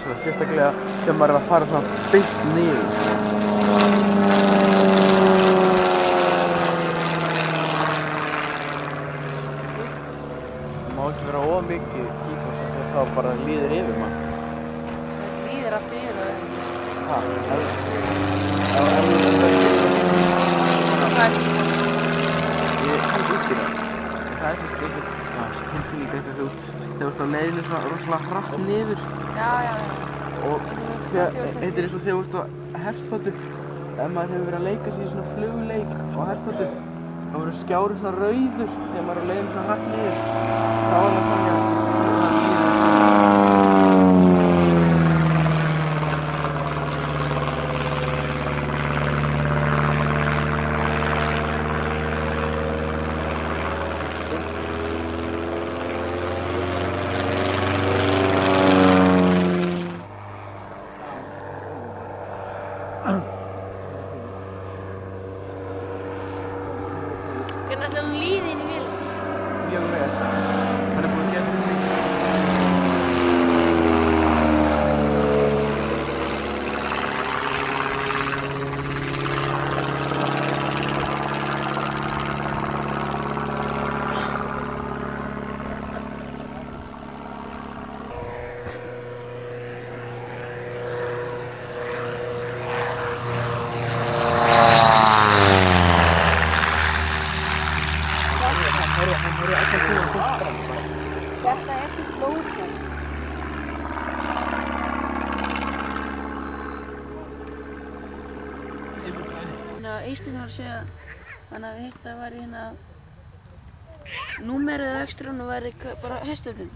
rosalega, sérstaklega þegar maður að fara svona beint niður. Það má ekki vera of mikið tífós þegar það bara líður yfir mann. Það líður allt yfir það. Það líður allt yfir. Það Hvað er tífós? Ég kann ekki útskýra það. Það er sem stikkur tilfinning eitthvað þegar þú ert á leiðinu svona rosalega hratt niður. Já. Og þetta er eins og þegar þú ert á herþotu. Ef maður hefur verið að leika sig í svona flugleik á herþotu, þá verður skjárinn svona rauður þegar maður er á leiðinu svona hratt niður. Þá er það þannig að það líður Hvernig ætlar hún líði inn í vélina? mjög vel. Hann er búinn að gera þetta mikið. Þetta er svo flókið. Eistinn var að segja þannig að við hitt að væri númerið á ekstrunum væri bara hestöflin.